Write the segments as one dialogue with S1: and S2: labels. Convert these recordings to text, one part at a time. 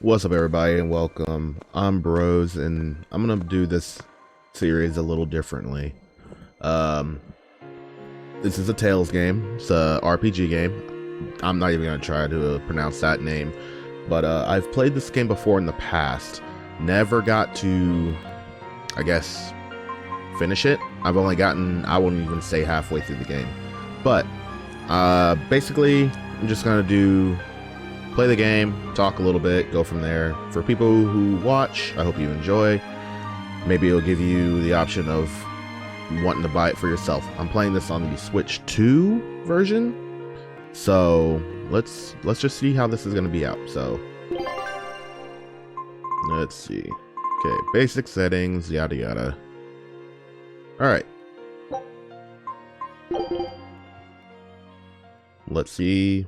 S1: What's up, everybody, and welcome. I'm Bros, and I'm gonna do this series a little differently. Um, this is a Tales game. It's a RPG game. I'm not even gonna try to pronounce that name, but I've played this game before in the past. Never got to, I guess, finish it. I've only gotten, I wouldn't even say halfway through the game. But basically, I'm just gonna play the game, talk a little bit, go from there. For people who watch, I hope you enjoy. Maybe it'll give you the option of wanting to buy it for yourself. I'm playing this on the Switch 2 version, so let's just see how this is going to be out. So let's see. Okay, basic settings, yada yada. All right. Let's see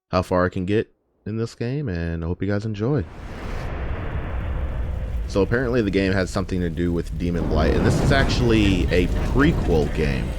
S1: how far I can get in this game, and I hope you guys enjoy. So apparently the game has something to do with Demon Blight, and this is actually a prequel game.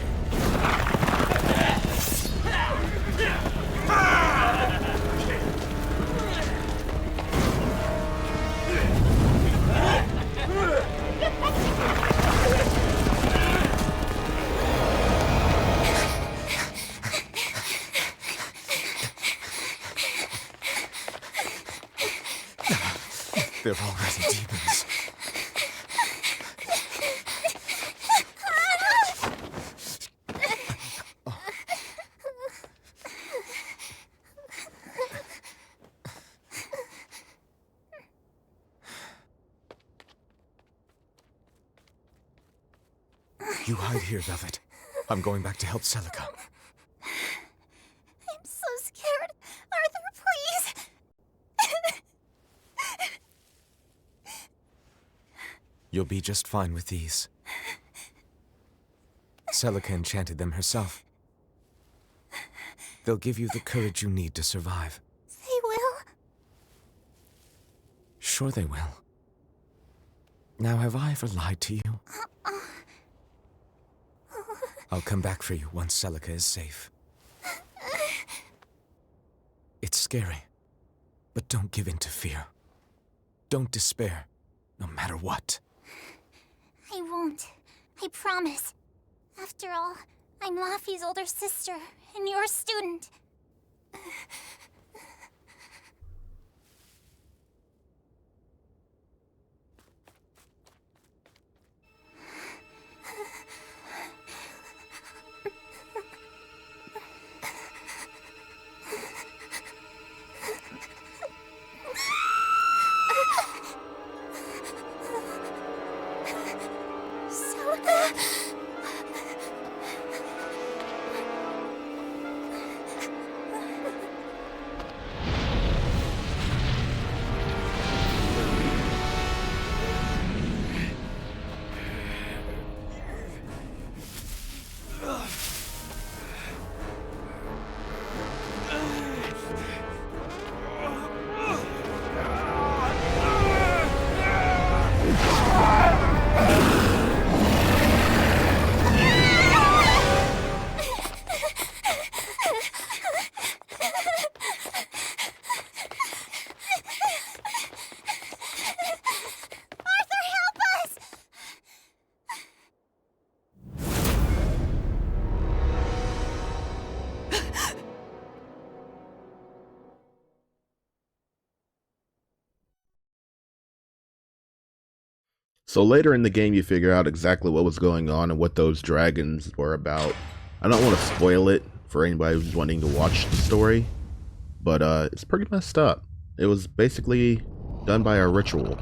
S2: They're already demons. You hide here, Velvet. I'm going back to help Celica.
S3: I'm so scared. Arthur, please.
S2: You'll be just fine with these. Celica enchanted them herself. They'll give you the courage you need to survive.
S3: They will?
S2: Sure they will. Now, have I ever lied to you? I'll come back for you once Celica is safe. It's scary, but don't give in to fear. Don't despair, no matter what.
S3: I won't. I promise. After all, I'm Laffy's older sister, and your student.
S1: So later in the game, you figure out exactly what was going on and what those dragons were about. I don't want to spoil it for anybody who's wanting to watch the story, but it's pretty messed up. It was basically done by a ritual.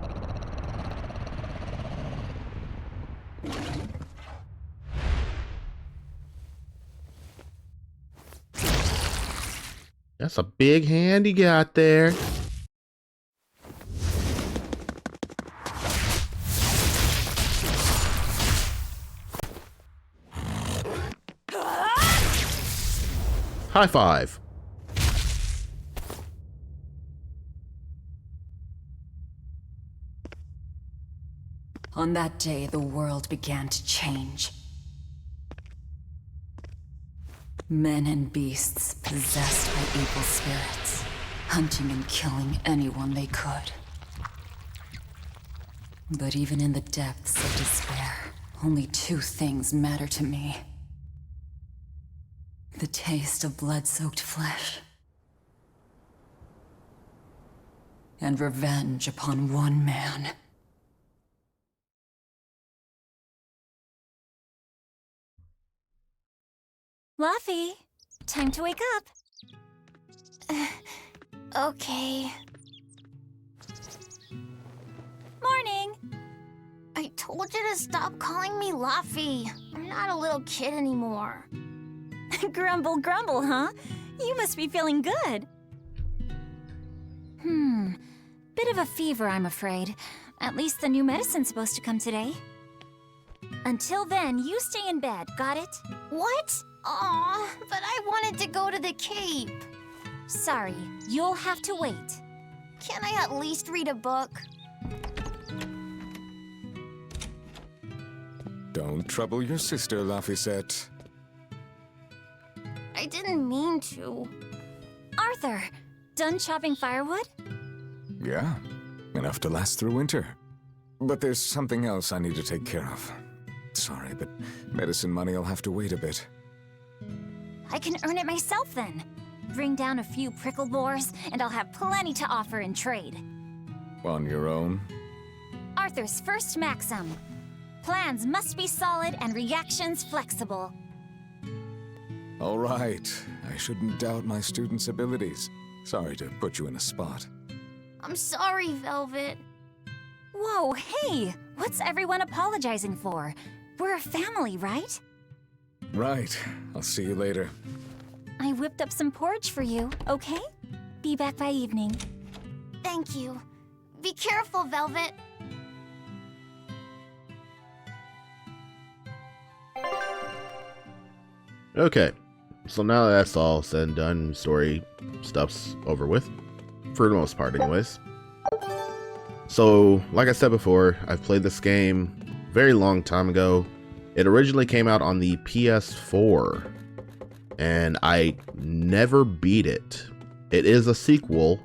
S1: That's a big hand you got there. High five.
S4: On that day, the world began to change. Men and beasts possessed by evil spirits hunting and killing anyone they could. But even in the depths of despair, only two things matter to me. The taste of blood-soaked flesh, and revenge upon one man.
S3: Luffy, time to wake up. Okay. Morning. I told you to stop calling me Luffy. I'm not a little kid anymore. Grumble, grumble, huh? You must be feeling good. Bit of a fever, I'm afraid. At least the new medicine's supposed to come today. Until then, you stay in bed, got it? What? Aw, but I wanted to go to the Cape. Sorry, you'll have to wait. Can I at least read a book?
S2: Don't trouble your sister, Laphicet.
S3: I didn't mean to. Arthur, done chopping firewood?
S2: Yeah, enough to last through winter. But there's something else I need to take care of. Sorry, but medicine money will have to wait a bit.
S3: I can earn it myself then. Bring down a few prickle boars, and I'll have plenty to offer in trade.
S2: On your own?
S3: Arthur's first maxim. Plans must be solid and reactions flexible.
S2: All right. I shouldn't doubt my students' abilities. Sorry to put you in a spot.
S3: I'm sorry, Velvet. Whoa, hey! What's everyone apologizing for? We're a family, right?
S2: Right. I'll see you later.
S3: I whipped up some porridge for you, okay? Be back by evening. Thank you. Be careful, Velvet.
S1: Okay, so now that's all said and done, story stuff's over with. For the most part, anyways. So, like I said before, I've played this game a very long time ago. It originally came out on the PS4, and I never beat it. It is a sequel,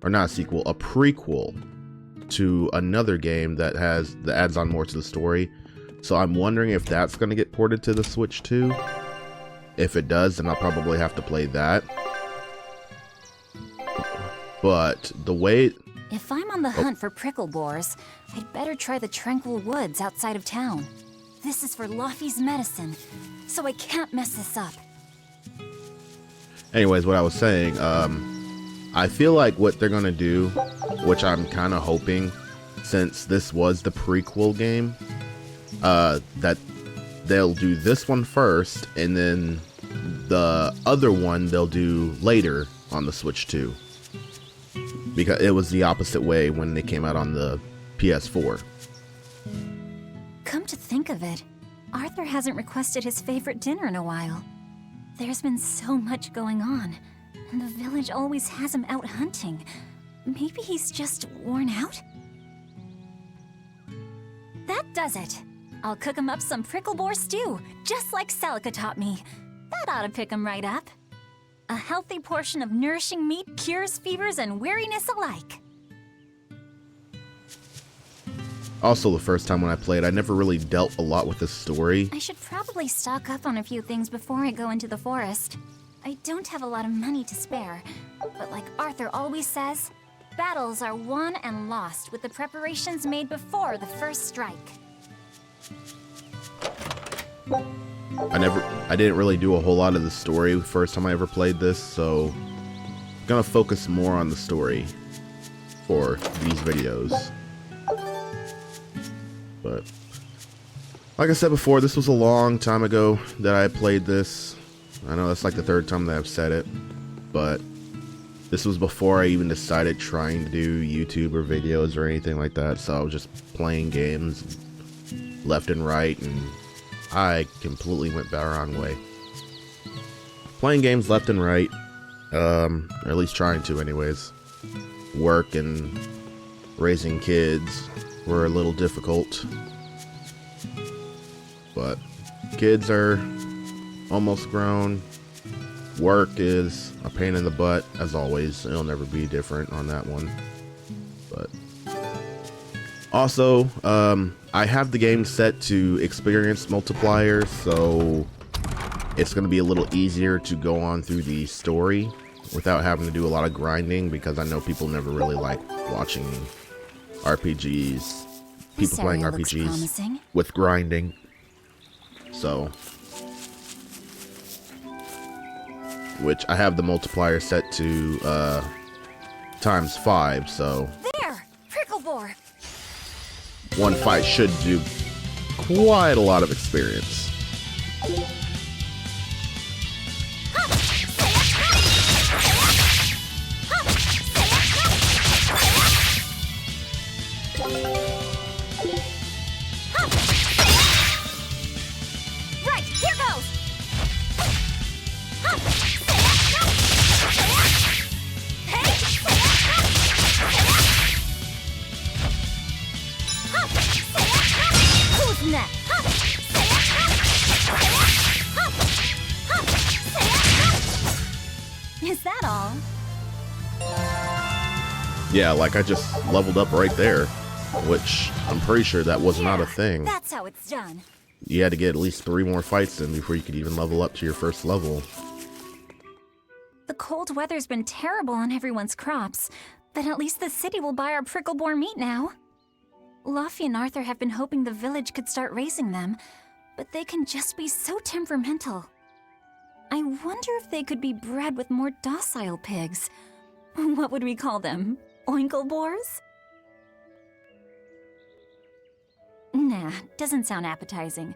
S1: or not a sequel, a prequel to another game that adds on more to the story. So I'm wondering if that's going to get ported to the Switch too. If it does, then I'll probably have to play that. But the way...
S3: If I'm on the hunt for prickle boars, I'd better try the tranquil woods outside of town. This is for Luffy's medicine, so I can't mess this up.
S1: Anyways, what I was saying, I feel like what they're going to do, which I'm kind of hoping, since this was the prequel game, that they'll do this one first, and then the other one they'll do later on the Switch too. Because it was the opposite way when they came out on the PS4.
S3: Come to think of it, Arthur hasn't requested his favorite dinner in a while. There's been so much going on, and the village always has him out hunting. Maybe he's just worn out? That does it. I'll cook him up some prickle boar stew, just like Celica taught me. That ought to pick him right up. A healthy portion of nourishing meat cures fevers and weariness alike.
S1: Also, the first time when I played, I never really dealt a lot with the story.
S3: I should probably stock up on a few things before I go into the forest. I don't have a lot of money to spare, but like Arthur always says, battles are won and lost with the preparations made before the first strike.
S1: I didn't really do a whole lot of the story the first time I ever played this, so I'm gonna focus more on the story for these videos. But like I said before, this was a long time ago that I played this. I know that's like the third time that I've said it, but this was before I even decided trying to do YouTuber videos or anything like that, so I was just playing games left and right, and I completely went the wrong way. Playing games left and right, or at least trying to anyways. Work and raising kids were a little difficult, but kids are almost grown. Work is a pain in the butt, as always. It'll never be different on that one. But also, I have the game set to experience multiplier, so it's going to be a little easier to go on through the story without having to do a lot of grinding, because I know people never really like watching RPGs, people playing RPGs with grinding. So, which I have the multiplier set to ×5, so
S3: There! Prickle Bore!
S1: one fight should do quite a lot of experience.
S3: Right, here goes! Who's next? Is that all?
S1: Yeah, like I just leveled up right there, which I'm pretty sure that was not a thing.
S3: That's how it's done.
S1: You had to get at least 3 more fights in before you could even level up to your first level.
S3: The cold weather's been terrible on everyone's crops, but at least the city will buy our pricklebore meat now. Luffy and Arthur have been hoping the village could start raising them, but they can just be so temperamental. I wonder if they could be bred with more docile pigs. What would we call them? Oinklebores? Nah, doesn't sound appetizing.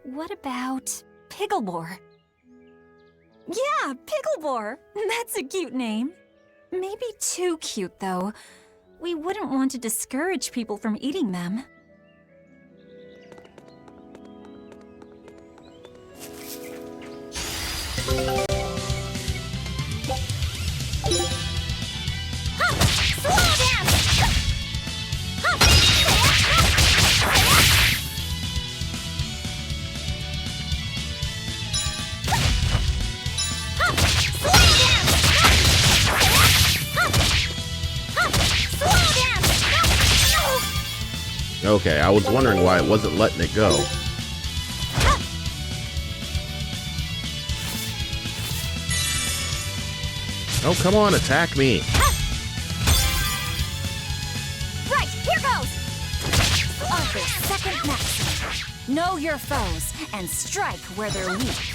S3: What about Picklebore? Yeah, Picklebore! That's a cute name. Maybe too cute, though. We wouldn't want to discourage people from eating them.
S1: Okay, I was wondering why it wasn't letting it go. Oh, come on, attack me.
S3: Right, here goes! Arthur's second maxim. Know your foes and strike where they're weak.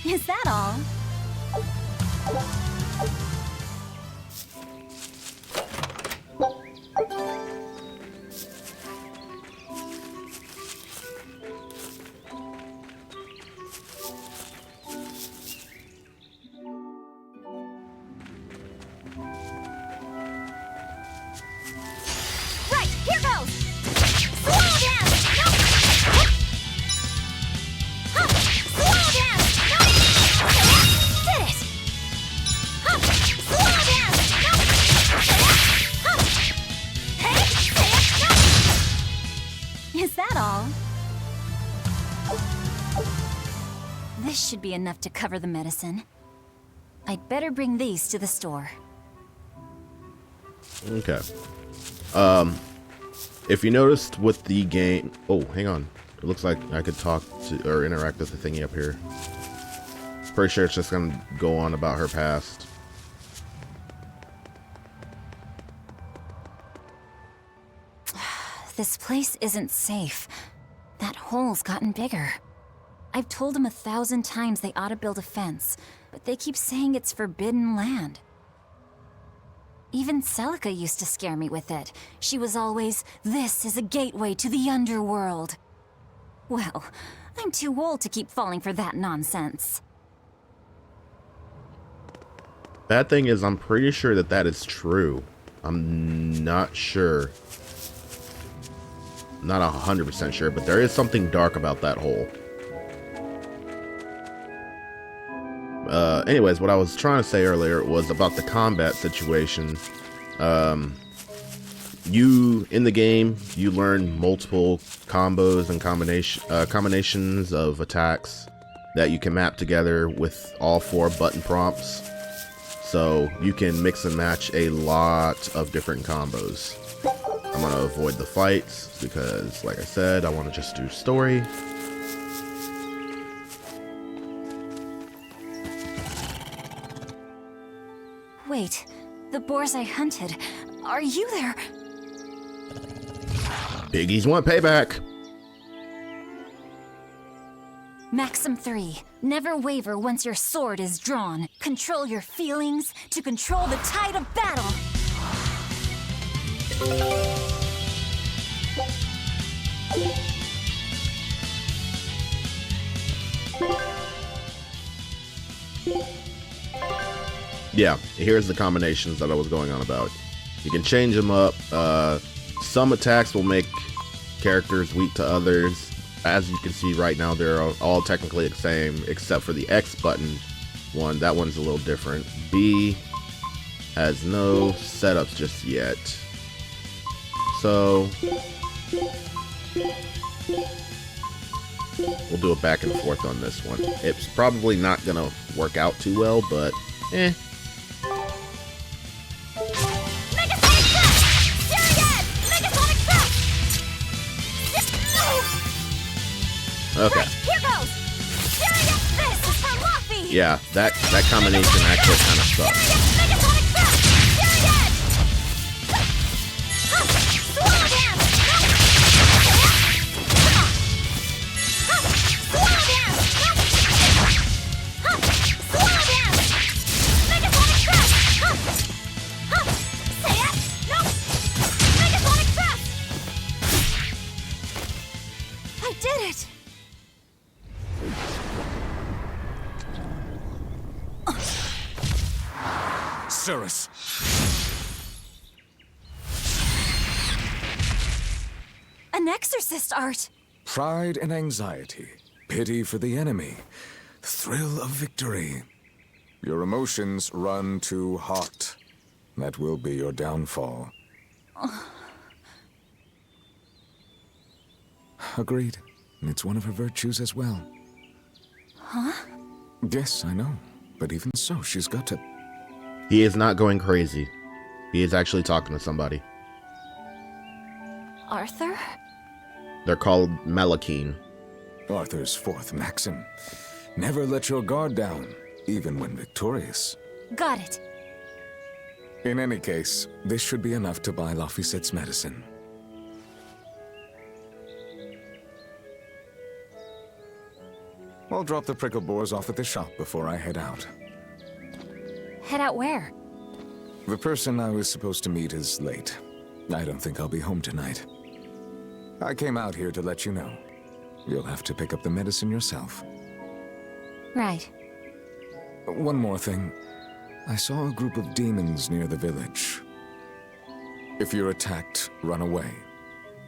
S3: Is that all? Right, here goes! Slow down! Slow down! Did it! Slow down! Is that all? This should be enough to cover the medicine. I'd better bring these to the store.
S1: Okay. If you noticed with the game... Oh, hang on. It looks like I could talk to or interact with the thingy up here. Pretty sure it's just gonna go on about her past.
S3: This place isn't safe. That hole's gotten bigger. I've told them 1,000 times they ought to build a fence, but they keep saying it's forbidden land. Even Celica used to scare me with it. She was always, "This is a gateway to the underworld." Well, I'm too old to keep falling for that nonsense.
S1: Bad thing is, I'm pretty sure that that is true. I'm not sure. not 100% sure, but there is something dark about that hole. Anyways, what I was trying to say earlier was about the combat situation. You, in the game, you learn multiple combos and combinations of attacks that you can map together with all 4 button prompts. So you can mix and match a lot of different combos. I'm going to avoid the fights because, like I said, I want to just do story.
S3: Wait, the boars I hunted, are you there?
S1: Piggies want payback.
S3: Maxim 3. Never waver once your sword is drawn. Control your feelings to control the tide of battle.
S1: Yeah, here's the combinations that I was going on about. You can change them up. Some attacks will make characters weak to others. As you can see right now, they're all technically the same, except for the X button one. That one's a little different. B has no setups just yet. So we'll do a back and forth on this one. It's probably not gonna work out too well, but eh. Okay.
S3: Right, here goes. This is for Luffy.
S1: Yeah, that combination actually kind of sucks.
S3: I did it.
S2: Cirrus!
S3: An exorcist art.
S2: Pride and anxiety, pity for the enemy, thrill of victory. Your emotions run too hot. That will be your downfall. Agreed. It's one of her virtues as well.
S3: Huh?
S2: Yes, I know. But even so, she's got to...
S1: He is not going crazy. He is actually talking to somebody.
S3: Arthur?
S1: They're called Malakine.
S2: Arthur's 4th maxim. Never let your guard down, even when victorious.
S3: Got it.
S2: In any case, this should be enough to buy Laphicet's medicine. I'll drop the prickle boars off at the shop before I head out.
S3: Head out where?
S2: The person I was supposed to meet is late. I don't think I'll be home tonight. I came out here to let you know. You'll have to pick up the medicine yourself.
S3: Right.
S2: One more thing. I saw a group of demons near the village. If you're attacked, run away.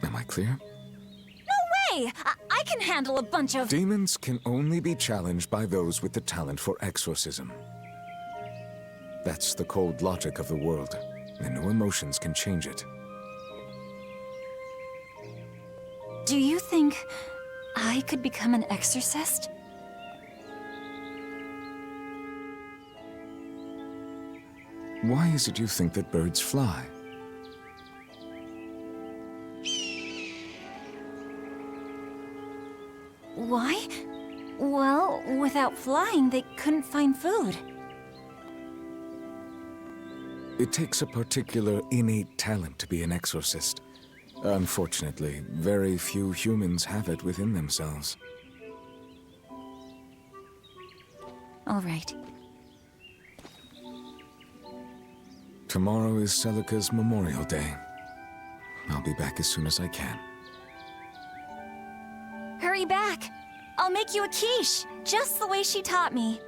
S2: Am I clear?
S3: No way! I can handle a bunch of...
S2: Demons can only be challenged by those with the talent for exorcism. That's the cold logic of the world, and no emotions can change it.
S3: Do you think I could become an exorcist?
S2: Why is it you think that birds fly?
S3: Why? Well, without flying, they couldn't find food.
S2: It takes a particular innate talent to be an exorcist. Unfortunately, very few humans have it within themselves.
S3: All right.
S2: Tomorrow is Celica's Memorial Day. I'll be back as soon as I can.
S3: Hurry back! I'll make you a quiche, just the way she taught me.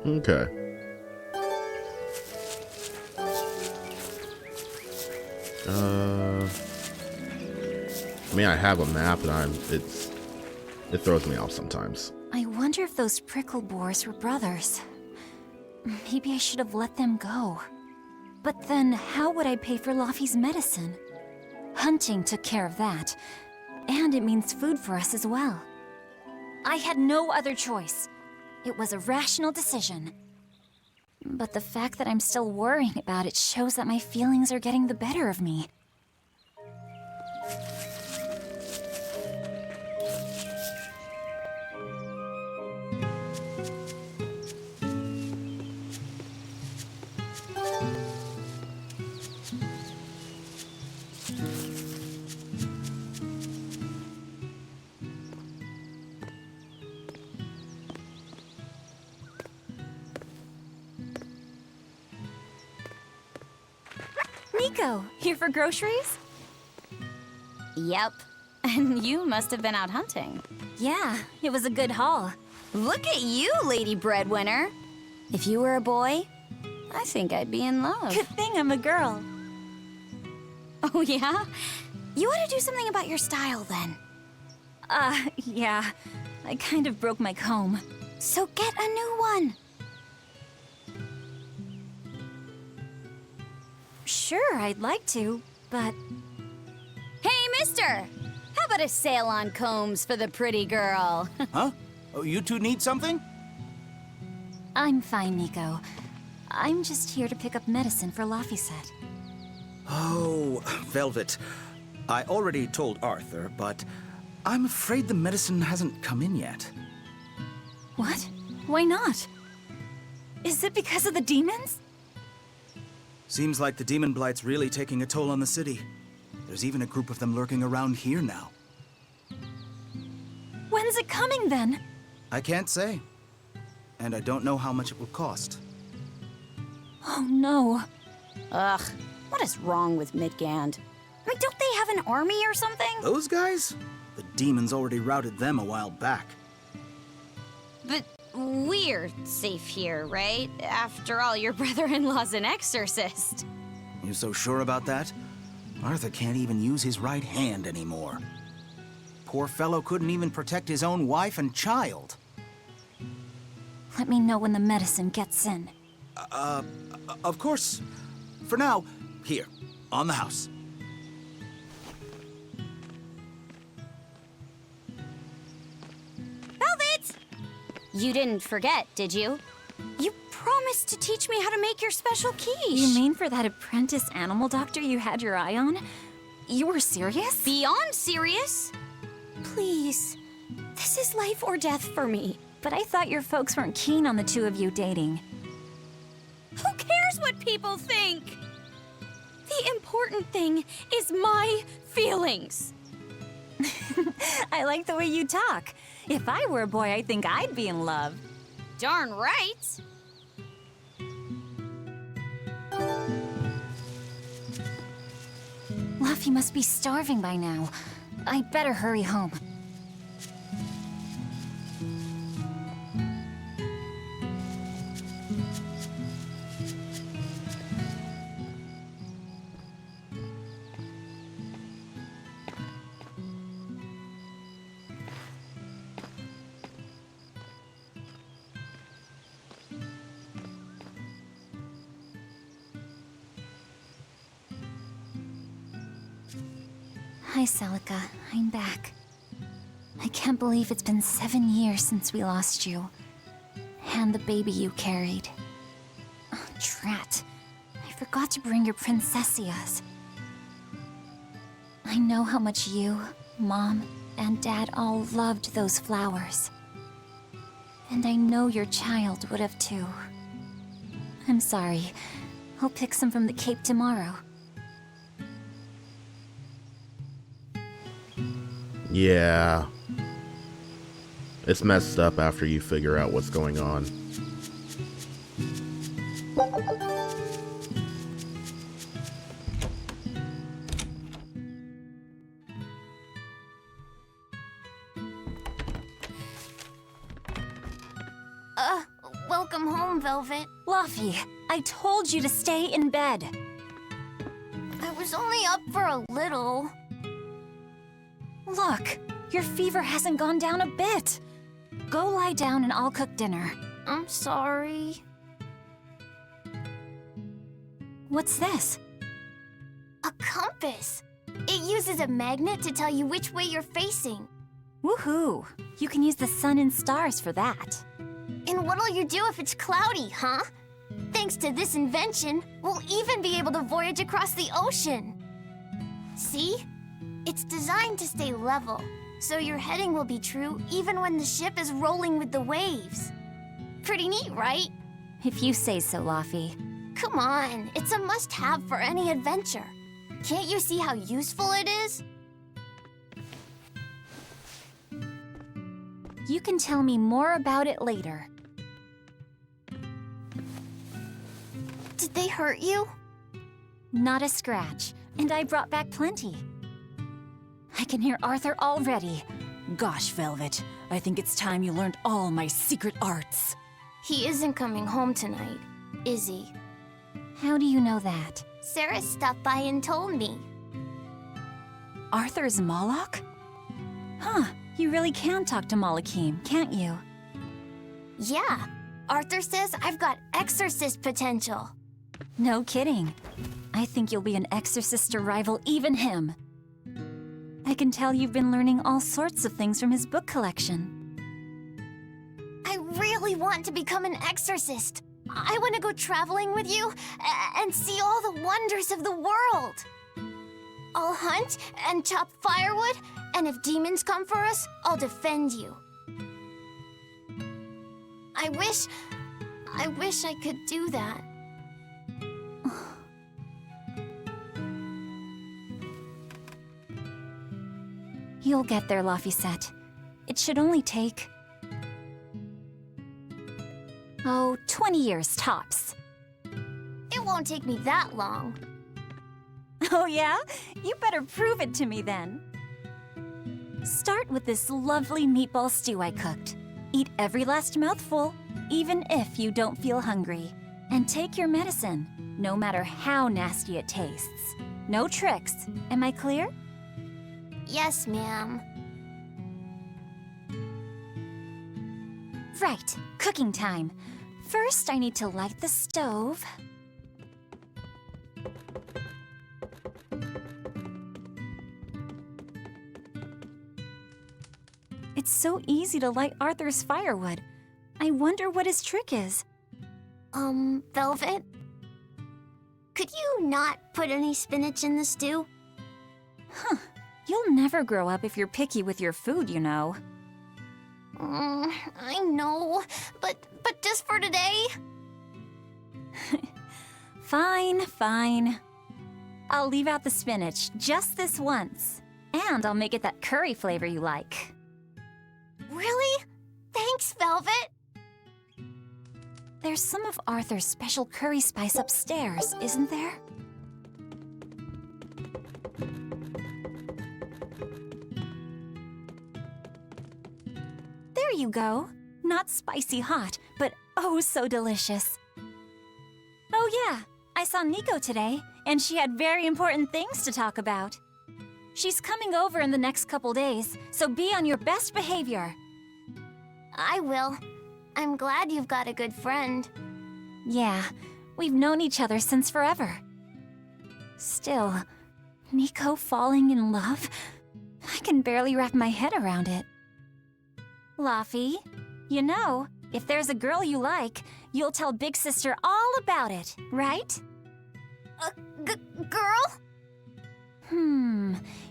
S1: Okay. I mean, I have a map, and it throws me off sometimes.
S3: I wonder if those prickle boars were brothers. Maybe I should have let them go. But then, how would I pay for Laffy's medicine? Hunting took care of that. And it means food for us as well. I had no other choice. It was a rational decision. But the fact that I'm still worrying about it shows that my feelings are getting the better of me. Nico, here for groceries?
S5: Yep. And you must have been out hunting.
S3: Yeah, it was a good haul.
S5: Look at you, lady breadwinner. If you were a boy, I think I'd be in love.
S3: Good thing I'm a girl.
S5: Oh, yeah? You ought to do something about your style, then.
S3: Yeah. I kind of broke my comb.
S5: So get a new one.
S3: Sure, I'd like to, but...
S5: Hey, mister! How about a sale on combs for the pretty girl?
S6: Huh? Oh, you two need something?
S3: I'm fine, Nico. I'm just here to pick up medicine for Laffy said.
S6: Oh, Velvet. I already told Arthur, but I'm afraid the medicine hasn't come in yet.
S3: What? Why not? Is it because of the demons?
S6: Seems like the demon blight's really taking a toll on the city. There's even a group of them lurking around here now.
S3: When's it coming, then?
S6: I can't say. And I don't know how much it will cost.
S3: Oh, no.
S5: Ugh, what is wrong with Midgand? I mean, don't they have an army or something?
S6: Those guys? The demons already routed them a while back.
S5: But we're safe here, right? After all, your brother-in-law's an exorcist.
S6: You so sure about that? Arthur can't even use his right hand anymore. Poor fellow couldn't even protect his own wife and child.
S3: Let me know when the medicine gets in.
S6: Of course. For now, here, on the house.
S5: Velvet! You didn't forget, did you? You promised to teach me how to make your special quiche.
S3: You mean for that apprentice animal doctor you had your eye on? You were serious?
S5: Beyond serious? Please. This is life or death for me.
S3: But I thought your folks weren't keen on the two of you dating.
S5: Who cares what people think? The important thing is my feelings.
S3: I like the way you talk. If I were a boy, I think I'd be in love.
S5: Darn right.
S3: Laffy must be starving by now. I'd better hurry home. Hi, Celica. I'm back. I can't believe it's been 7 years since we lost you. And the baby you carried. Oh, drat. I forgot to bring your princessias. I know how much you, Mom, and Dad all loved those flowers. And I know your child would have too. I'm sorry. I'll pick some from the Cape tomorrow.
S1: Yeah. It's messed up after you figure out what's going on.
S3: Welcome home, Velvet. Luffy, I told you to stay in bed. I was only up for a little. Look, your fever hasn't gone down a bit. Go lie down and I'll cook dinner. I'm sorry. What's this? A compass. It uses a magnet to tell you which way you're facing. Woohoo! You can use the sun and stars for that. And what'll you do if it's cloudy, huh? Thanks to this invention, we'll even be able to voyage across the ocean. See? It's designed to stay level, so your heading will be true even when the ship is rolling with the waves. Pretty neat, right? If you say so, Luffy. Come on, it's a must-have for any adventure. Can't you see how useful it is? You can tell me more about it later. Did they hurt you? Not a scratch, and I brought back plenty. I can hear Arthur already.
S4: Gosh, Velvet, I think it's time you learned all my secret arts.
S3: He isn't coming home tonight, is he? How do you know that? Sarah stopped by and told me.
S4: Arthur's Moloch? Huh, you really can talk to Malakim, can't you?
S3: Yeah, Arthur says I've got exorcist potential.
S4: No kidding. I think you'll be an exorcist to rival even him. I can tell you've been learning all sorts of things from his book collection.
S3: I really want to become an exorcist. I want to go traveling with you and see all the wonders of the world. I'll hunt and chop firewood, and if demons come for us, I'll defend you. I wish I could do that. You'll get there, Laphicet. It should only take... 20 years tops. It won't take me that long.
S4: Oh yeah? You better prove it to me then. Start with this lovely meatball stew I cooked. Eat every last mouthful, even if you don't feel hungry. And take your medicine, no matter how nasty it tastes. No tricks. Am I clear?
S3: Yes, ma'am. Right, cooking time. First, I need to light the stove.
S4: It's so easy to light Arthur's firewood. I wonder what his trick is.
S3: Velvet? Could you not put any spinach in the stew?
S4: Huh. You'll never grow up if you're picky with your food, you know.
S3: I know, but just for today?
S4: Fine, fine. I'll leave out the spinach just this once. And I'll make it that curry flavor you like.
S3: Really? Thanks, Velvet.
S4: There's some of Arthur's special curry spice upstairs, isn't there? There you go. Not spicy hot, but oh so delicious. Oh yeah, I saw Nico today, and she had very important things to talk about. She's coming over in the next couple days, so be on your best behavior.
S3: I will. I'm glad you've got a good friend.
S4: Yeah, we've known each other since forever. Still, Nico falling in love? I can barely wrap my head around it. Laffy, you know, if there's a girl you like, you'll tell Big Sister all about it, right?
S3: Girl?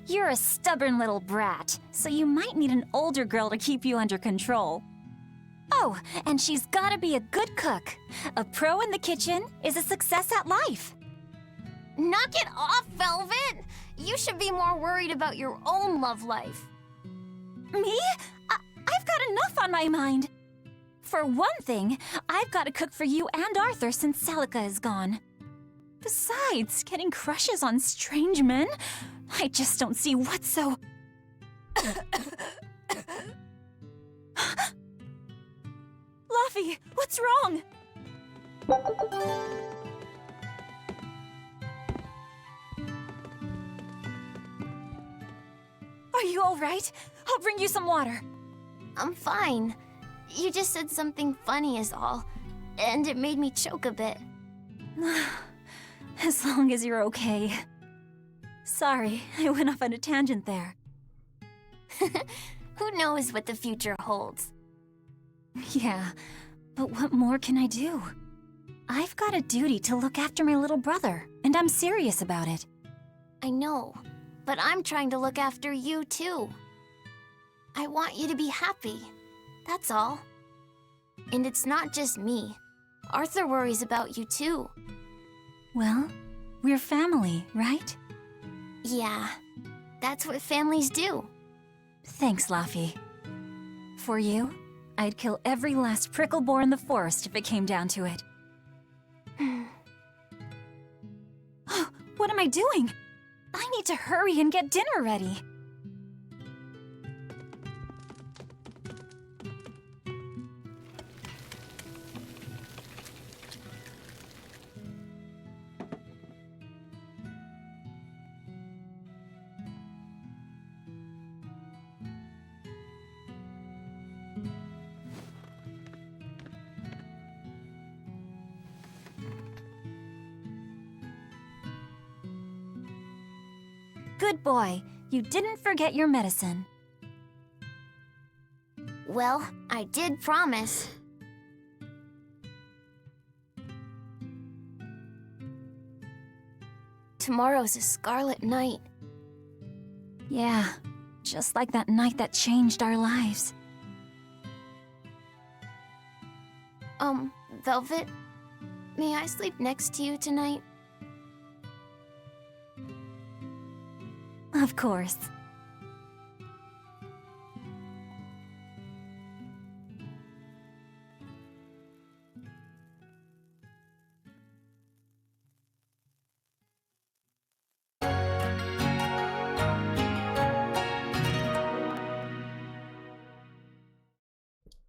S4: You're a stubborn little brat, so you might need an older girl to keep you under control. Oh, and she's gotta be a good cook. A pro in the kitchen is a success at life.
S3: Knock it off, Velvet! You should be more worried about your own love life.
S4: Me? I've got enough on my mind. For one thing, I've got to cook for you and Arthur since Celica is gone. Besides, getting crushes on strange men? I just don't see what's so...
S3: Luffy, what's wrong?
S4: Are you all right? I'll bring you some water.
S3: I'm fine. You just said something funny is all, and it made me choke a bit.
S4: As long as you're okay. Sorry, I went off on a tangent there.
S3: Who knows what the future holds?
S4: Yeah, but what more can I do? I've got a duty to look after my little brother, and I'm serious about it.
S3: I know, but I'm trying to look after you too. I want you to be happy. That's all. And it's not just me. Arthur worries about you too.
S4: Well, we're family, right?
S3: Yeah, that's what families do.
S4: Thanks, Laffy. For you, I'd kill every last prickle boar in the forest if it came down to it. What am I doing? I need to hurry and get dinner ready. Good boy. You didn't forget your medicine.
S3: Well, I did promise. Tomorrow's a scarlet night.
S4: Yeah, just like that night that changed our lives.
S3: Velvet, may I sleep next to you tonight?
S4: Of course.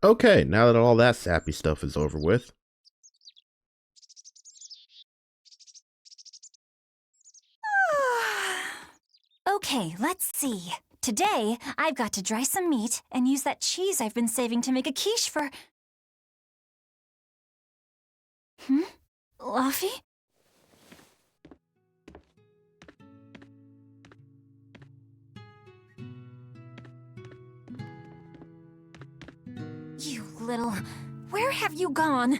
S1: Okay, now that all that sappy stuff is over with.
S4: Okay, let's see. Today, I've got to dry some meat and use that cheese I've been saving to make a quiche for... Laffy? You little... Where have you gone?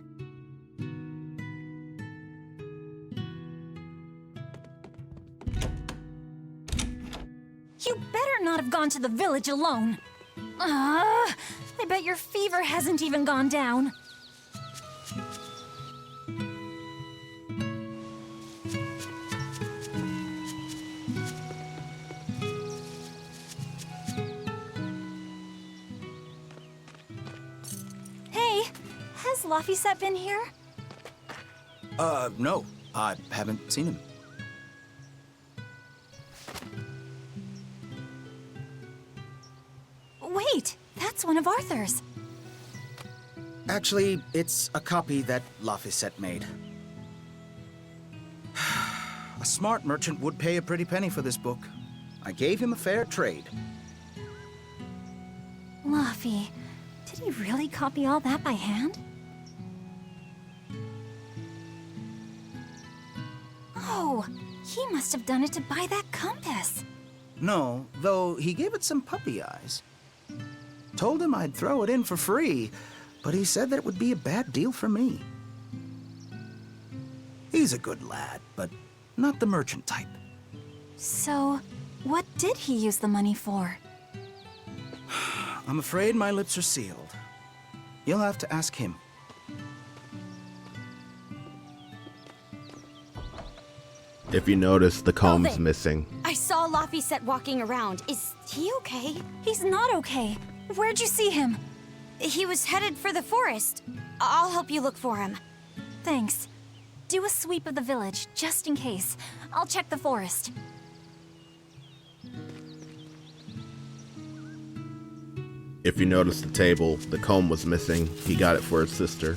S4: You better not have gone to the village alone. I bet your fever hasn't even gone down. Hey, has Laffy been here?
S6: No. I haven't seen him.
S4: Wait, that's one of Arthur's.
S6: Actually, it's a copy that Laffy made. A smart merchant would pay a pretty penny for this book. I gave him a fair trade.
S4: Laffy, did he really copy all that by hand? Oh, he must have done it to buy that compass.
S6: No, though he gave it some puppy eyes. Told him I'd throw it in for free, but he said that it would be a bad deal for me. He's a good lad, but not the merchant type.
S4: So, what did he use the money for?
S6: I'm afraid my lips are sealed. You'll have to ask him.
S1: If you notice, the comb's
S5: Velvet.
S1: missing.
S5: I saw Laffy walking around. Is he okay?
S4: He's not okay. Where'd you see him?
S5: He was headed for the forest. I'll help you look for him.
S4: Thanks. Do a sweep of the village, just in case. I'll check the forest.
S1: If you notice the table, the comb was missing. He got it for his sister.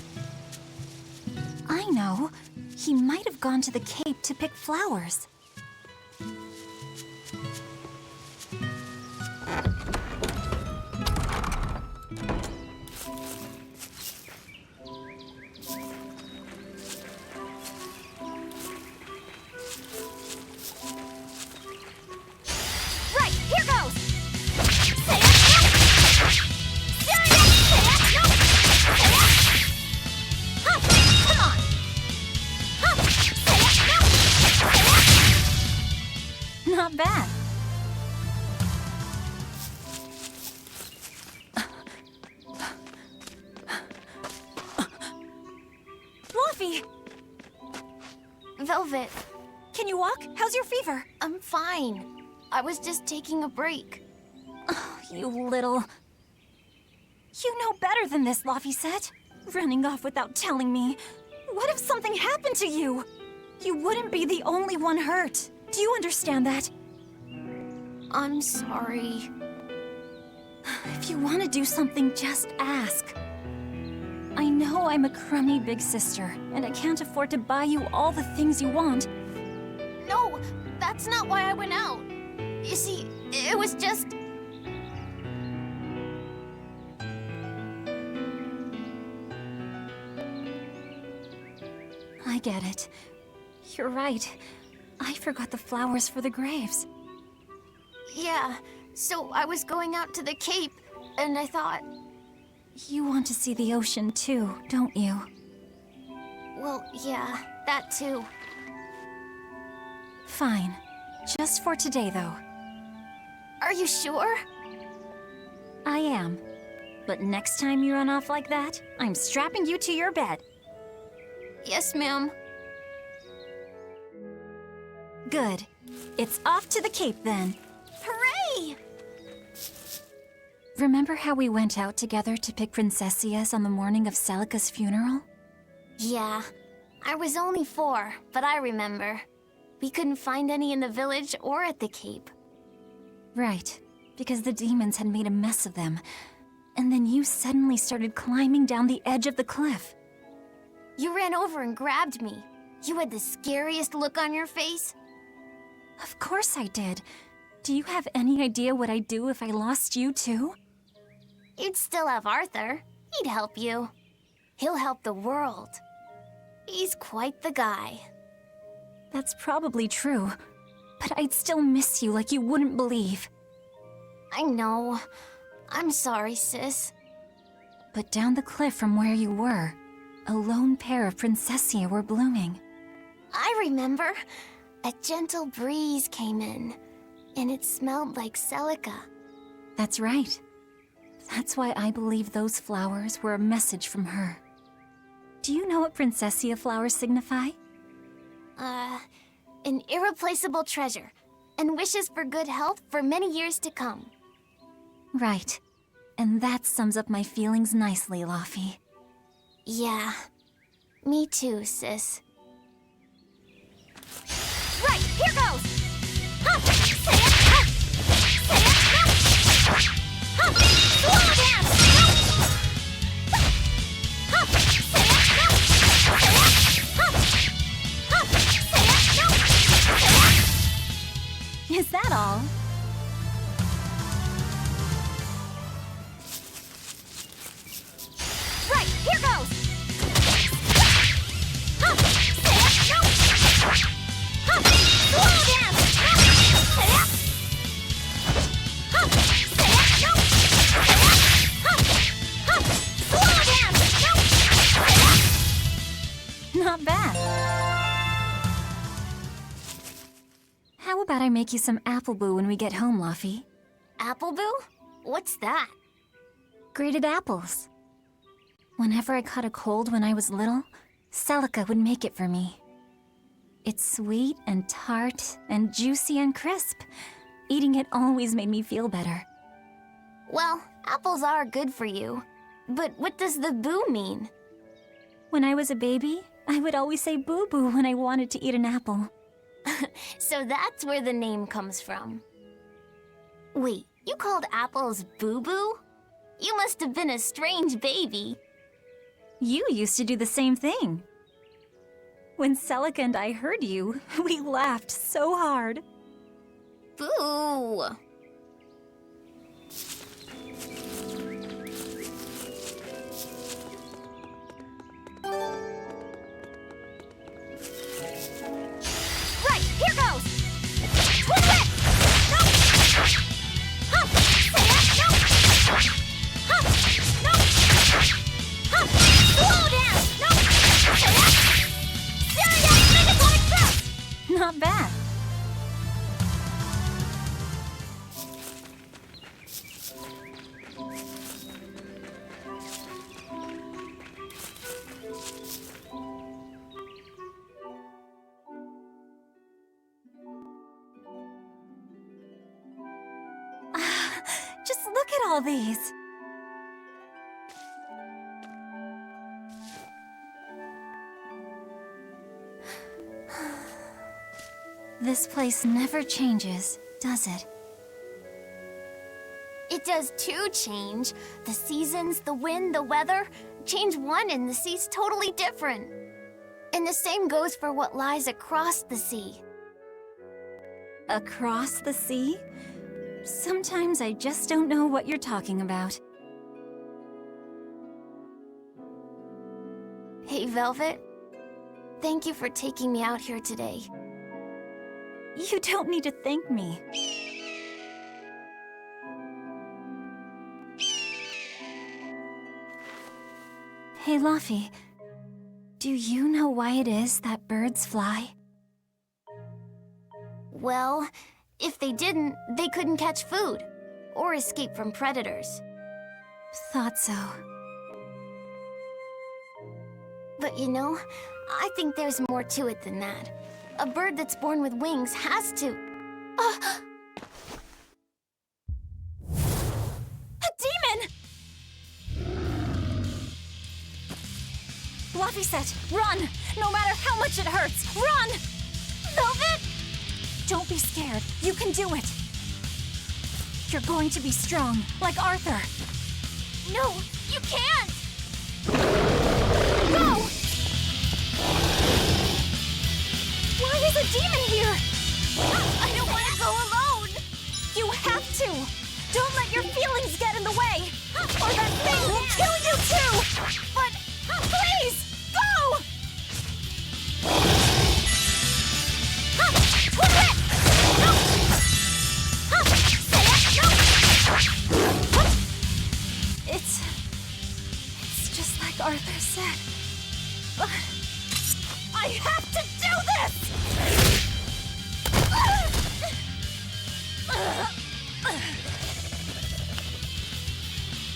S4: I know. He might have gone to the Cape to pick flowers.
S3: Right, here goes! Say it, no! Serious! Say it, no! Say it! Huh, come on! Huh, say it, no! Say it!
S4: Not bad. Fluffy!
S3: Velvet,
S4: Can you walk? How's your fever?
S3: I'm fine. I was just taking a break.
S4: You little... You know better than this, Laphicet. Running off without telling me. What if something happened to you? You wouldn't be the only one hurt. Do you understand that?
S3: I'm sorry.
S4: If you want to do something, just ask. I know I'm a crummy big sister, and I can't afford to buy you all the things you want.
S3: No, that's not why I went out. You see, it was just...
S4: I get it. You're right. I forgot the flowers for the graves.
S3: Yeah, so I was going out to the Cape, and I thought,
S4: You want to see the ocean too, don't you?
S3: well, yeah, that too.
S4: Fine. Just for today, though.
S3: Are you sure?
S4: I am. But next time you run off like that, I'm strapping you to your bed.
S3: Yes, ma'am.
S4: Good. It's off to the Cape then.
S3: Hooray!
S4: Remember how we went out together to pick princessias on the morning of Celica's funeral?
S3: Yeah, I was only 4, but I remember. We couldn't find any in the village or at the Cape.
S4: Right, because the demons had made a mess of them. And then you suddenly started climbing down the edge of the cliff.
S3: You ran over and grabbed me. You had the scariest look on your face.
S4: Of course I did. Do you have any idea what I'd do if I lost you too?
S3: You'd still have Arthur. He'd help you. He'll help the world. He's quite the guy.
S4: That's probably true. But I'd still miss you like you wouldn't believe.
S3: I know. I'm sorry, sis.
S4: But down the cliff from where you were, a lone pair of princessia were blooming.
S3: I remember. A gentle breeze came in, and it smelled like Celica.
S4: That's right. That's why I believe those flowers were a message from her. Do you know what princessia flowers signify?
S3: An irreplaceable treasure, and wishes for good health for many years to come.
S4: Right. And that sums up my feelings nicely, Laphi.
S3: Yeah, me too, sis. Right, here goes! Huh, say it, huh, say it, no! Huh, slow down, no! Huh, say it, no! Say it, huh, say it, no! Say it.
S4: Is that all?
S3: Right, here goes! Huh, say it, no! Huh, slow down, no! Say it! Huh, say it, no! Say it! Huh, slow down, no! Say it!
S4: Not bad. How about I make you some apple boo when we get home, Laphi?
S3: Appleboo? What's that?
S4: Grated apples. Whenever I caught a cold when I was little, Celica would make it for me. It's sweet and tart and juicy and crisp. Eating it always made me feel better.
S3: Well, apples are good for you. But what does the boo mean?
S4: When I was a baby, I would always say boo-boo when I wanted to eat an apple.
S3: So that's where the name comes from. Wait, you called apples boo-boo? You must have been a strange baby.
S4: You used to do the same thing. When Celica and I heard you, we laughed so hard.
S3: Boo! Right, here goes! Twist it! No! Huh! Say it! No! Huh! No! Huh! Slow down! No! Say it! Syria! Megatonic thrust!
S4: Not bad. Just look at all these. This place never changes, does it?
S3: It does too change. The seasons, the wind, the weather. Change one and the sea's totally different. And the same goes for what lies across the sea.
S4: Across the sea? Sometimes I just don't know what you're talking about.
S3: Hey, Velvet. Thank you for taking me out here today.
S4: You don't need to thank me. Hey, Luffy. Do you know why it is that birds fly?
S3: Well, if they didn't, they couldn't catch food or escape from predators.
S4: Thought so.
S3: But you know, I think there's more to it than that. A bird that's born with wings has to...
S4: A demon! Luffy said, run! No matter how much it hurts, run! Velvet! Don't be scared. You can do it. You're going to be strong, like Arthur.
S3: No, you can't!
S4: Go! Why is a demon here?
S3: I don't want to go alone!
S4: You have to! Don't let your feelings get in the way! Or that thing will kill you too! But please, go!
S3: Twist it! No! Say it! No!
S4: It's just like Arthur said. But I have to do this!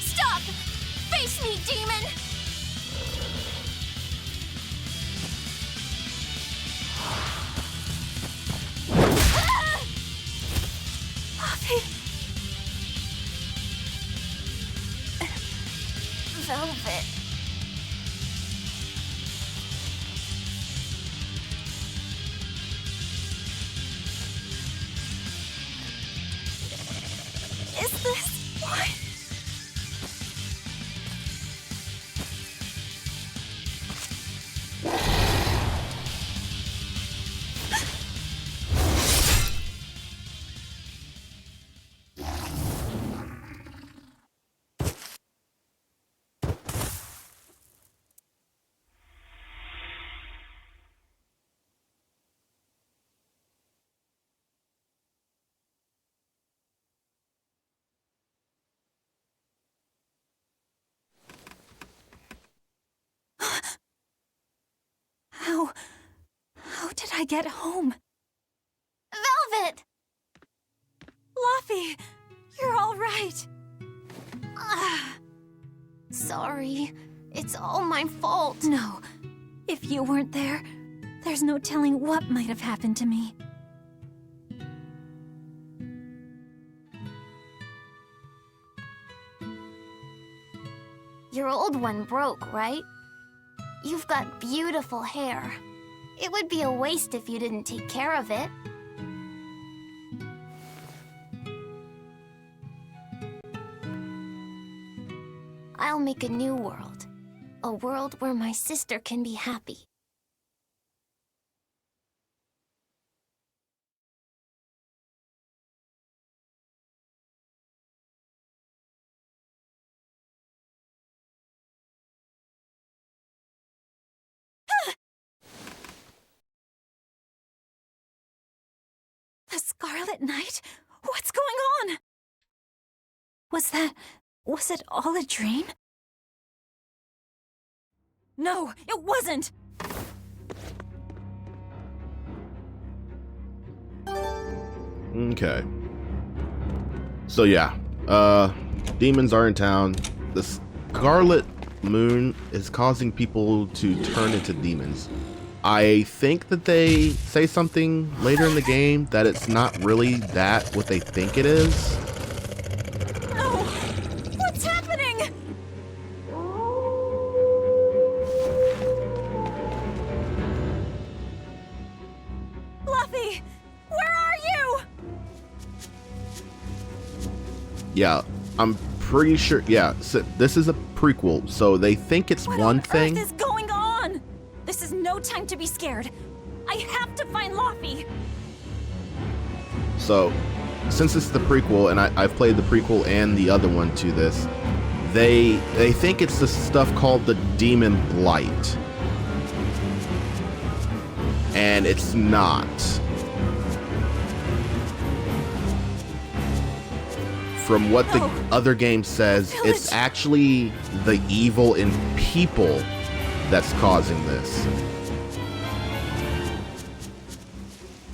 S3: Stop! Face me, demon!
S4: Luffy!
S3: Velvet.
S4: Is this what? How did I get home?
S3: Velvet!
S4: Luffy, you're all right.
S3: Sorry. It's all my fault.
S4: No, if you weren't there, there's no telling what might have happened to me.
S3: Your old one broke, right? You've got beautiful hair. It would be a waste if you didn't take care of it. I'll make a new world. A world where my sister can be happy.
S4: The Scarlet Knight? What's going on? Was it all a dream? No, it wasn't!
S1: Okay. So yeah, demons are in town. The Scarlet Moon is causing people to turn into demons. I think that they say something later in the game that it's not really that what they think it is.
S4: No! What's happening? Fluffy! Where are you?
S1: Yeah, I'm pretty sure. Yeah, so this is a prequel, so they think it's
S4: What
S1: one
S4: on
S1: thing.
S4: Earth is going on? This is no time to be scared. I have to find Luffy.
S1: So, since it's the prequel, and I've played the prequel and the other one to this, they think it's the stuff called the Demon Blight, and it's not. From what the other game says, it's actually the evil in people that's causing this.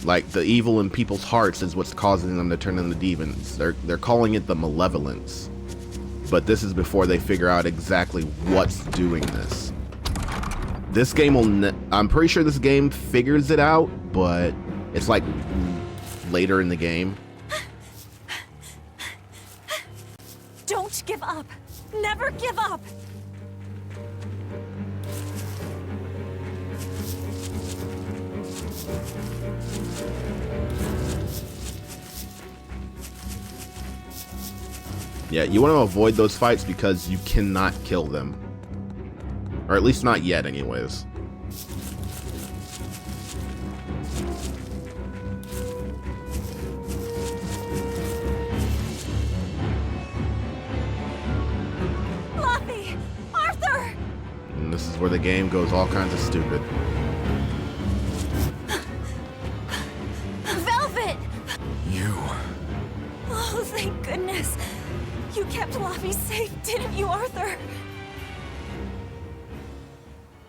S1: Like, the evil in people's hearts is what's causing them to turn into demons. They're calling it the malevolence. But this is before they figure out exactly what's doing this. This game will... I'm pretty sure this game figures it out, but it's like later in the game.
S4: Don't give up. Never give up.
S1: Yeah, you want to avoid those fights because you cannot kill them. Or at least not yet, anyways.
S4: Luffy! Arthur!
S1: And this is where the game goes all kinds of stupid.
S4: Velvet!
S2: You.
S4: Oh, thank goodness. You kept Luffy safe, didn't you, Arthur?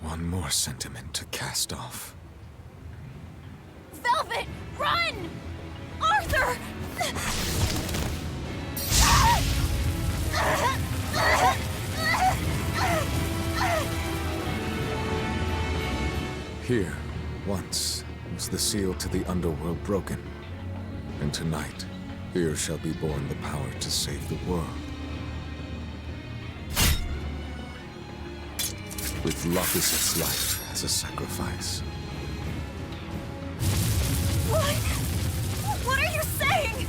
S2: One more sentiment to cast off.
S4: Velvet, run! Arthur!
S2: Here, once, was the seal to the underworld broken. And tonight, here shall be born the power to save the world. With Lopus's life as a sacrifice.
S4: What? What are you saying?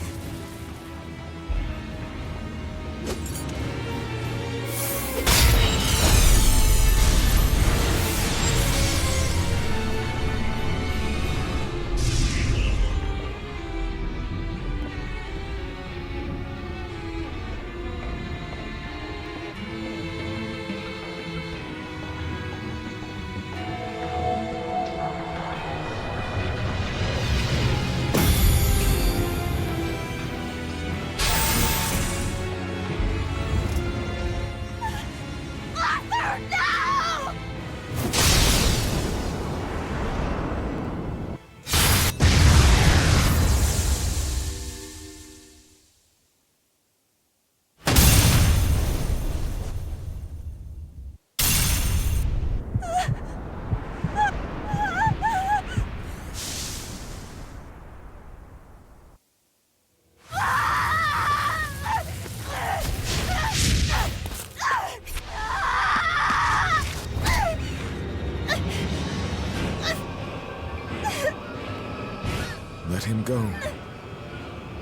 S2: Let him go.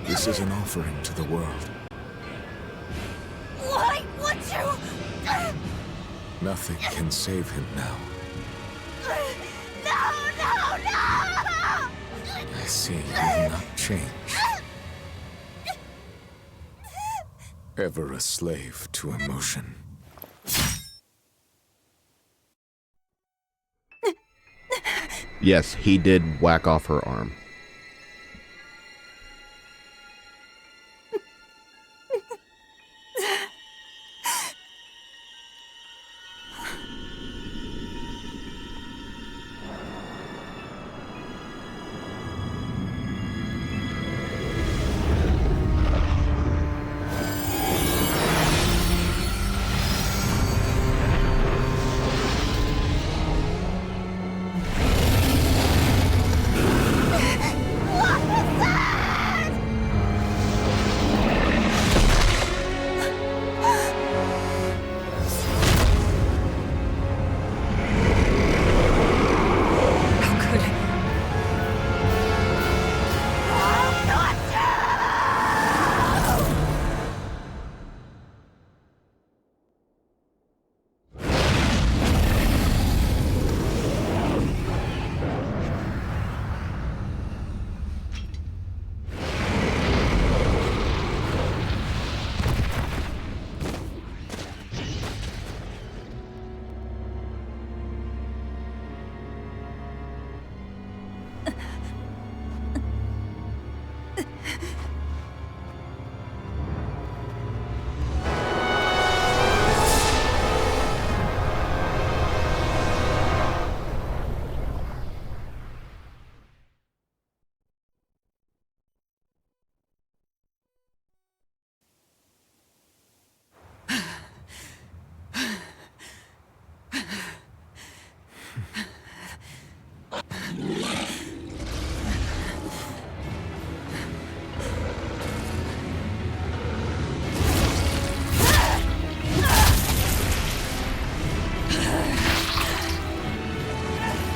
S2: This is an offering to the world.
S4: Why would you?
S2: Nothing can save him now.
S4: No, no, no!
S2: I see you will not change. Ever a slave to emotion.
S1: Yes, he did whack off her arm.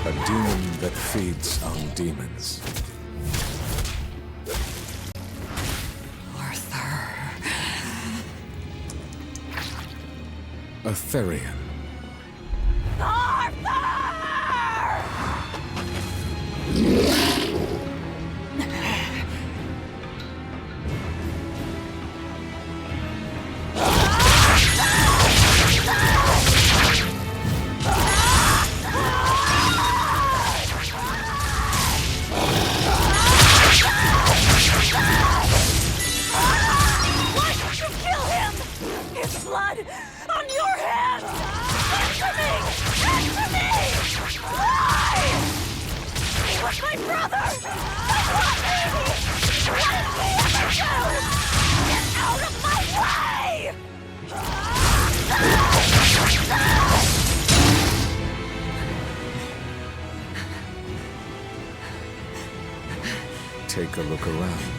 S2: A demon that feeds on demons.
S4: Arthur.
S2: A Therian.
S4: Blood on your hands! Answer me! Answer me! Why? He was my brother! My brother! What did we ever do? Get out of my way!
S2: Take a look around.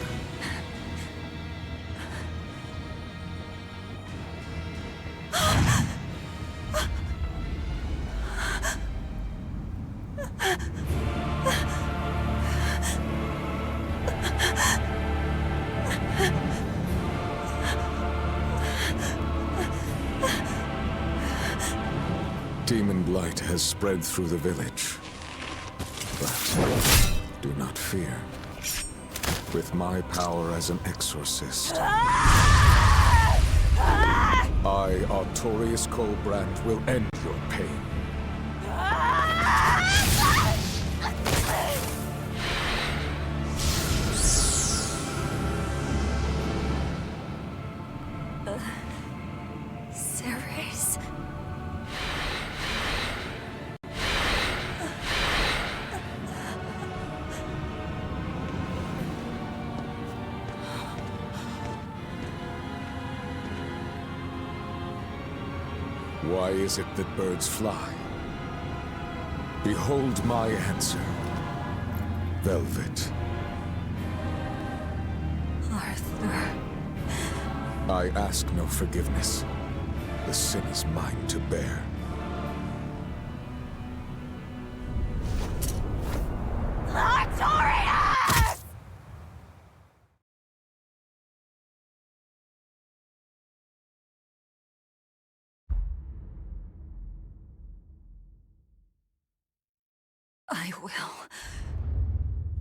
S2: Demon blight has spread through the village. But do not fear. With my power as an exorcist, I, Artorius Colbrand, will end your pain.
S4: Ceres.
S2: Why is it that birds fly? Behold my answer. Velvet.
S4: Arthur.
S2: I ask no forgiveness. The sin is mine to bear.
S4: Artorius!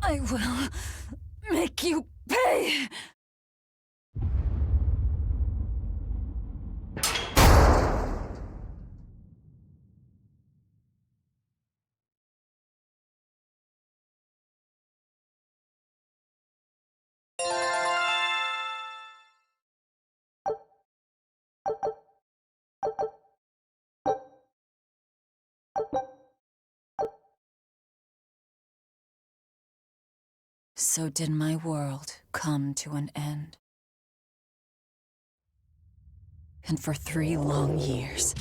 S4: I will make you pay! So did my world come to an end. And for 3 long years,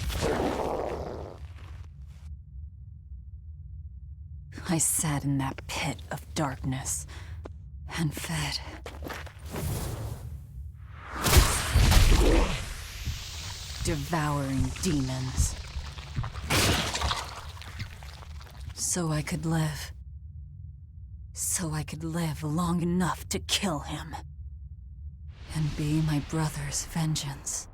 S4: I sat in that pit of darkness and fed. Devouring demons. So I could live. So I could live long enough to kill him. And be my brother's vengeance.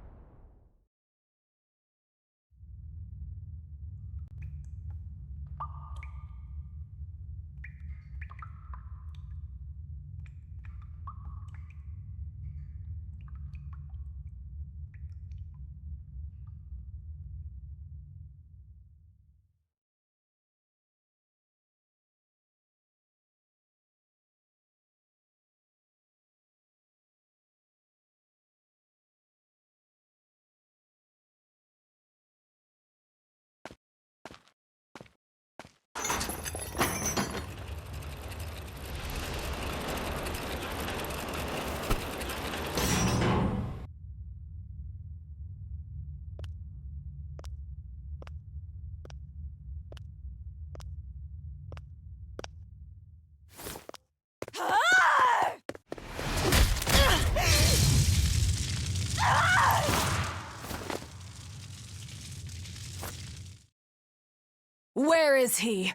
S4: Where is he?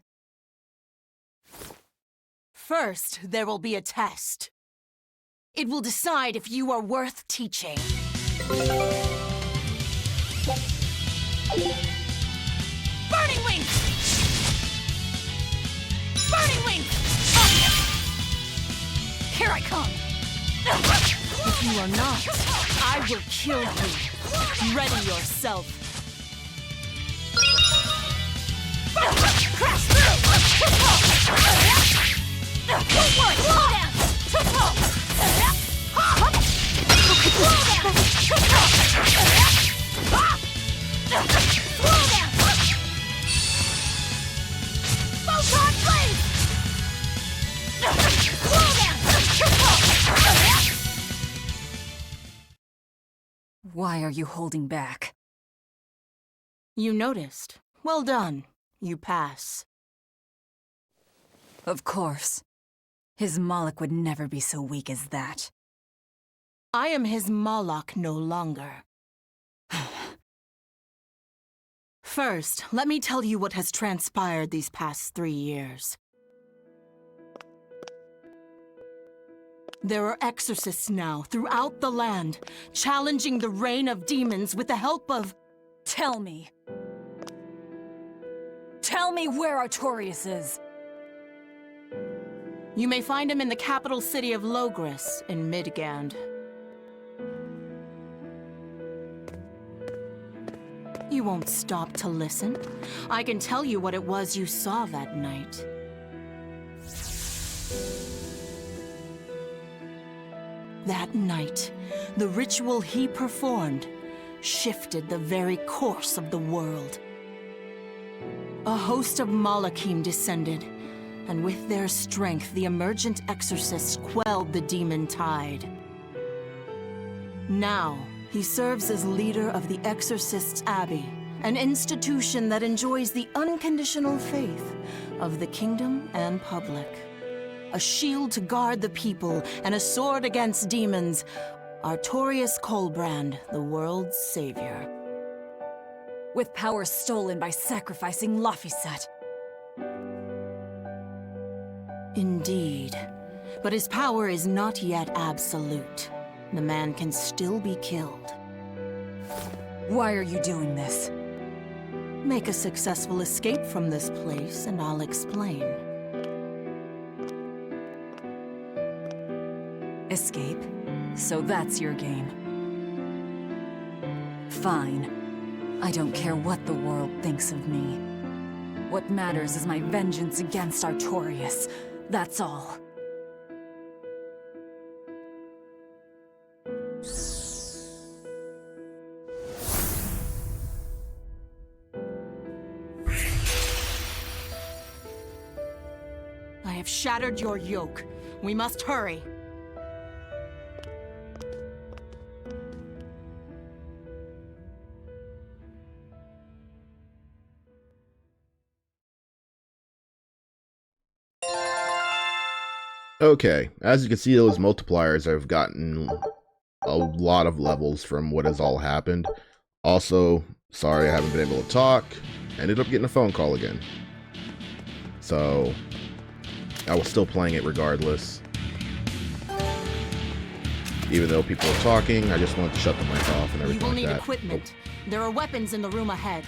S7: First, there will be a test. It will decide if you are worth teaching. Burning Wing! Burning Wing! Here I come! If you are not, I will kill you. Ready yourself. Crash through! Don't worry! Slow down! Photon Blaze!
S4: Why are you holding back?
S7: You noticed. Well done. You pass.
S4: Of course. His Moloch would never be so weak as that.
S7: I am his Moloch no longer. First, let me tell you what has transpired these past 3 years. There are exorcists now throughout the land, challenging the reign of demons with the help of...
S4: Tell me. Tell me where Artorias is.
S7: You may find him in the capital city of Logris in Midgand. You won't stop to listen. I can tell you what it was you saw that night. That night, the ritual he performed shifted the very course of the world. A host of Malachim descended, and with their strength, the emergent exorcists quelled the demon tide. Now, he serves as leader of the Exorcists' Abbey, an institution that enjoys the unconditional faith of the kingdom and public. A shield to guard the people and a sword against demons, Artorias Colbrand, the world's savior.
S4: With power stolen by sacrificing Laphicet.
S7: Indeed. But his power is not yet absolute. The man can still be killed.
S4: Why are you doing this?
S7: Make a successful escape from this place, and I'll explain.
S4: Escape? So that's your game. Fine. I don't care what the world thinks of me. What matters is my vengeance against Artorias. That's all.
S7: I have shattered your yoke. We must hurry.
S1: Okay, as you can see, those multipliers have gotten a lot of levels from what has all happened. Also, sorry I haven't been able to talk. Ended up getting a phone call again. So, I was still playing it regardless. Even though people were talking, I just wanted to shut the mic off and everything
S7: You will
S1: like
S7: need
S1: that.
S7: equipment. There are weapons in the room ahead.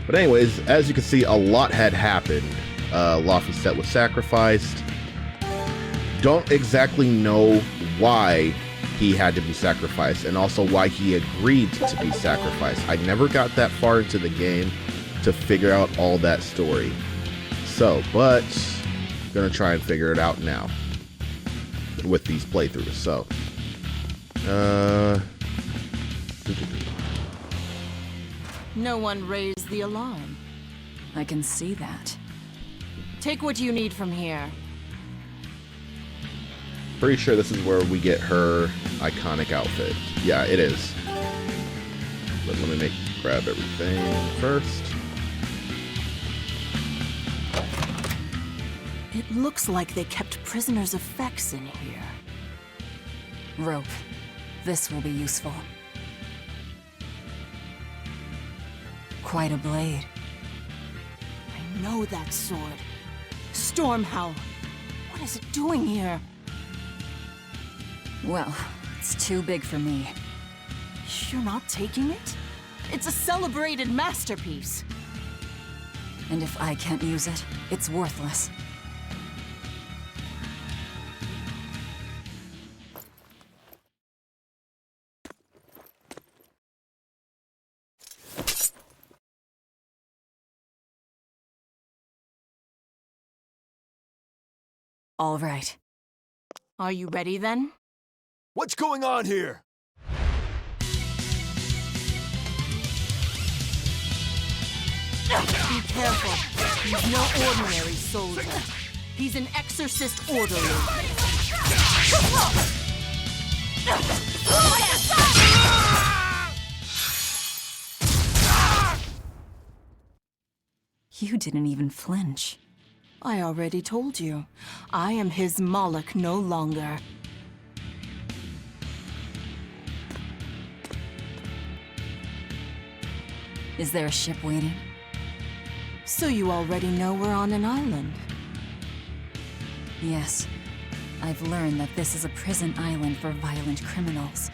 S1: But anyways, as you can see, a lot had happened. Laphicet was sacrificed. Don't exactly know why he had to be sacrificed, and also why he agreed to be sacrificed. I never got that far into the game to figure out all that story. So, but gonna try and figure it out now with these playthroughs. So,
S7: No one raised the alarm.
S4: I can see that.
S7: Take what you need from here.
S1: pretty sure this is where we get her iconic outfit. Yeah, it is. But let me grab everything first.
S7: It looks like they kept prisoners' effects in here.
S4: Rope. This will be useful. Quite a blade.
S7: I know that sword. Stormhowl. What is it doing here?
S4: Well, it's too big for me.
S7: You're not taking it? It's a celebrated masterpiece.
S4: And if I can't use it, it's worthless. All right.
S7: Are you ready then?
S8: What's going on here?
S7: Be careful. He's no ordinary soldier. He's an exorcist orderly.
S4: You didn't even flinch.
S7: I already told you. I am his Moloch no longer.
S4: Is there a ship waiting?
S7: So you already know we're on an island.
S4: Yes. I've learned that this is a prison island for violent criminals,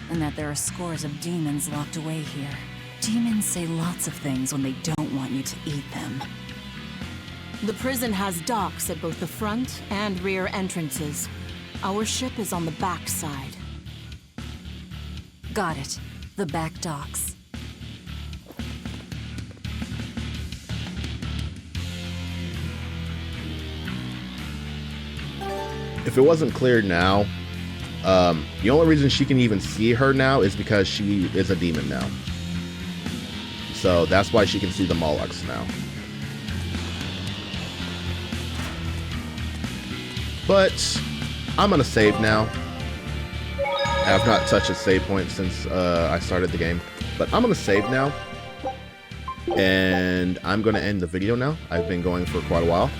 S4: and that there are scores of demons locked away here. Demons say lots of things when they don't want you to eat them.
S7: The prison has docks at both the front and rear entrances. Our ship is on the back side.
S4: Got it. The back docks.
S1: If it wasn't clear now, the only reason she can even see her now is because she is a demon now. So that's why she can see the Molochs now. But I'm gonna save now. I've not touched a save point since I started the game, but I'm gonna save now. And I'm gonna end the video now. I've been going for quite a while.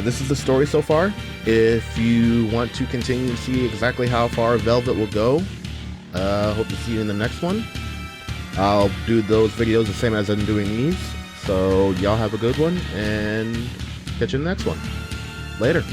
S1: This is the story so far. If you want to continue to see exactly how far Velvet will go, hope to see you in the next one. I'll do those videos the same as I'm doing these. So y'all have a good one, and catch you in the next one. Later.